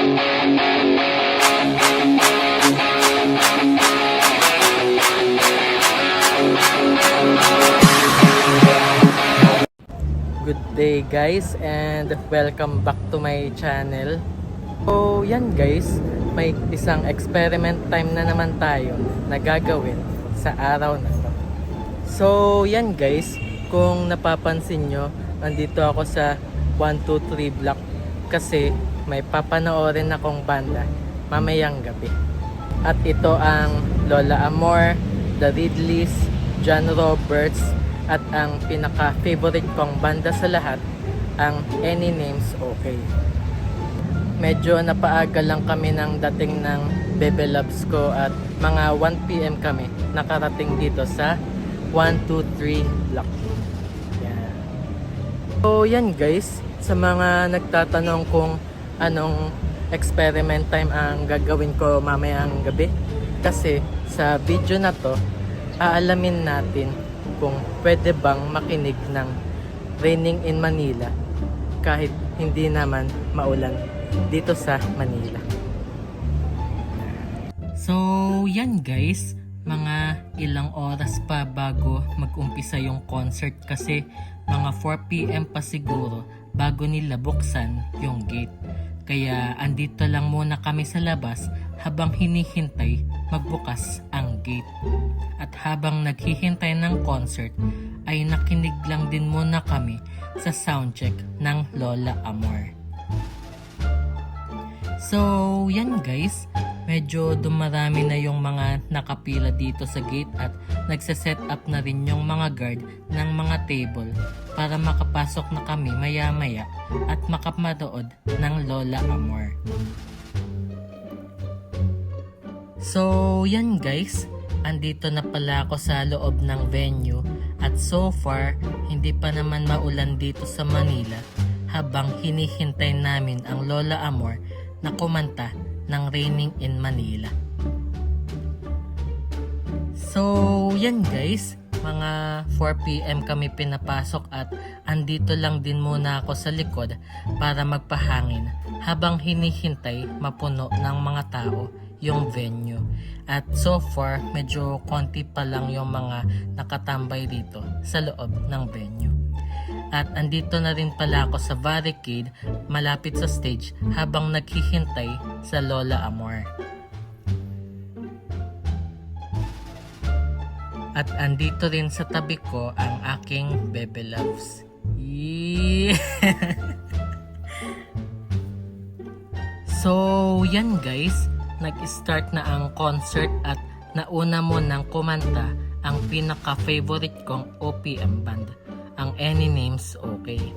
Good day guys and welcome back to my channel. So yan guys, may isang experiment time na naman tayo na gagawin sa araw na to. So yan guys, kung napapansin nyo, nandito ako sa 123 block kasi may papanoorin akong banda mamayang gabi. At ito ang Lola Amor, The Ridleys, John Roberts, at ang pinaka-favorite kong banda sa lahat, ang Any Names Okay. Medyo napaaga lang kami ng dating ng Bebe Loves ko at mga 1 PM kami nakarating dito sa 123 block. Yan. So yan guys, sa mga nagtatanong kung anong experiment time ang gagawin ko mamayang gabi, kasi sa video na to, aalamin natin kung pwede bang makinig ng Raining in Manila kahit hindi naman maulan dito sa Manila. So yan guys, mga ilang oras pa bago mag-umpisa yung concert kasi mga 4 PM pa siguro bago nila buksan yung gate. Kaya andito lang muna kami sa labas habang hinihintay magbukas ang gate. At habang naghihintay ng concert ay nakinig lang din muna kami sa soundcheck ng Lola Amor. So yan guys, medyo dumarami na yung mga nakapila dito sa gate at nagsaset up na rin yung mga guard ng mga table para makapasok na kami maya maya at makapanood ng Lola Amor. So yan guys, andito na pala ako sa loob ng venue at so far hindi pa naman maulan dito sa Manila habang hinihintay namin ang Lola Amor na kumanta ng Raining in Manila. So yan guys, mga 4 PM kami pinapasok at andito lang din muna ako sa likod para magpahangin habang hinihintay mapuno ng mga tao yung venue. At so far, medyo konti pa lang yung mga nakatambay dito sa loob ng venue. At andito na rin pala ako sa barricade malapit sa stage habang naghihintay sa Lola Amor. At andito rin sa tabi ko ang aking Bebe Loves. So yan guys, nag-start na ang concert at nauna mo nang kumanta ang pinaka-favorite kong OPM band, ang Any Names Okay.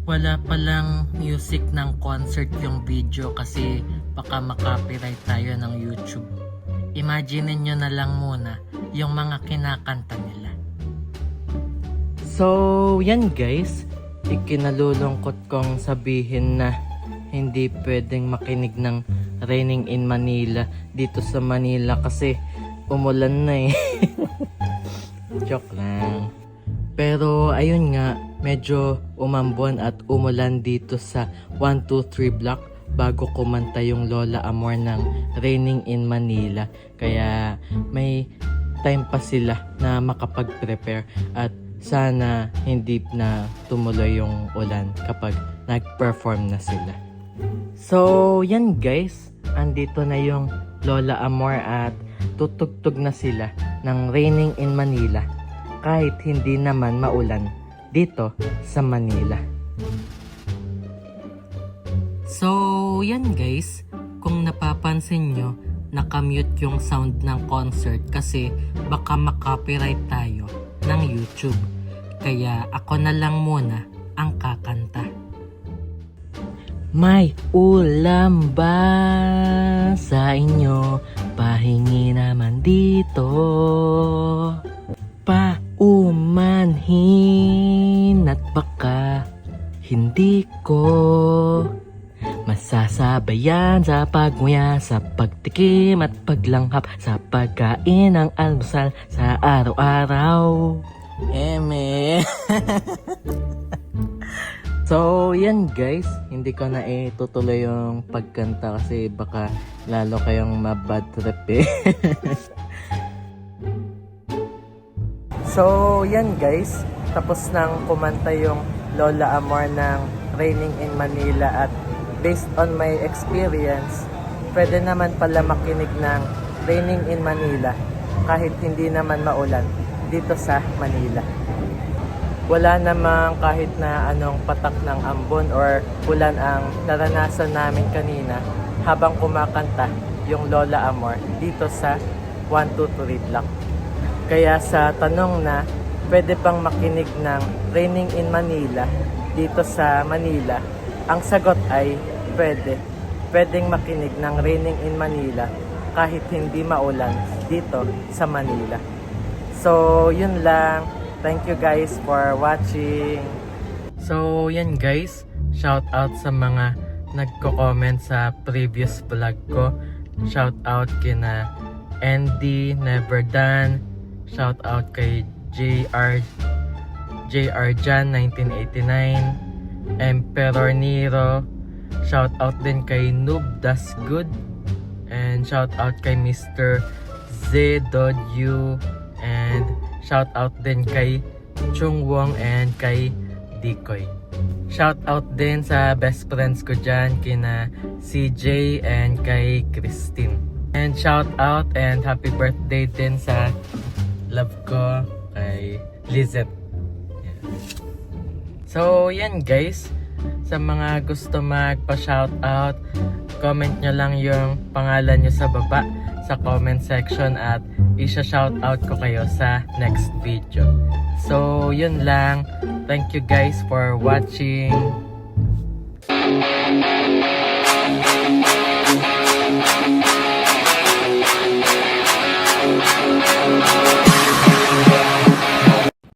Wala palang music ng concert yung video kasi baka makopyright tayo ng YouTube. Imagine nyo na lang muna yung mga kinakanta nila. So yan guys, ikinalulungkot kong sabihin na hindi pwedeng makinig ng Raining in Manila dito sa Manila kasi umulan na eh. Joke lang. Pero ayun nga, medyo umambon at umulan dito sa 123 block bago kumanta yung Lola Amor ng Raining in Manila. Kaya may time pa sila na makapag-prepare at sana hindi na tumuloy yung ulan kapag nag-perform na sila. So yan guys, andito na yung Lola Amor at tutugtog na sila ng Raining in Manila kahit hindi naman maulan dito sa Manila. So yan guys, kung napapansin nyo, nakamute yung sound ng concert kasi baka makopyright tayo ng YouTube. Kaya ako na lang muna ang kakanta. May ulam ba sa inyo? Pahingi naman dito. Paumanhin at baka hindi ko masasabayan sa pagmuya, sa pagtikim at paglanghap, sa pagkain ng almusal sa araw-araw. Eme. So, yan guys, hindi ko na itutuloy yung pagkanta kasi baka lalo kayong mabad trip eh. So, yan guys, tapos nang kumanta yung Lola Amor ng Raining in Manila at based on my experience, pwede naman pala makinig ng Raining in Manila kahit hindi naman maulan dito sa Manila. Wala namang kahit na anong patak ng ambon or ulan ang naranasan namin kanina habang kumakanta yung Lola Amor dito sa 123 Block. Kaya sa tanong na pwede bang makinig ng Raining in Manila dito sa Manila, ang sagot ay pwede. Pwedeng makinig ng Raining in Manila kahit hindi maulan dito sa Manila. So, yun lang. Thank you guys for watching. So, yan guys. Shout out sa mga nagko-comment sa previous vlog ko. Shout out kina Andy Never Done. Shout out kay JR Jan 1989. Emperor Nero. Shout out din kay Noob Das Good. And shout out kay Mr. Z.U. And shout out din kay Chung Wong and kay Dikoy. Shout out din sa best friends ko dyan, kina CJ and kay Christine. And shout out and happy birthday din sa love ko kay Lizette. Yeah. So yan guys, sa mga gusto magpa-shout out, comment nyo lang yung pangalan nyo sa baba sa comment section at isa-shout out ko kayo sa next video. So, yun lang. Thank you guys for watching.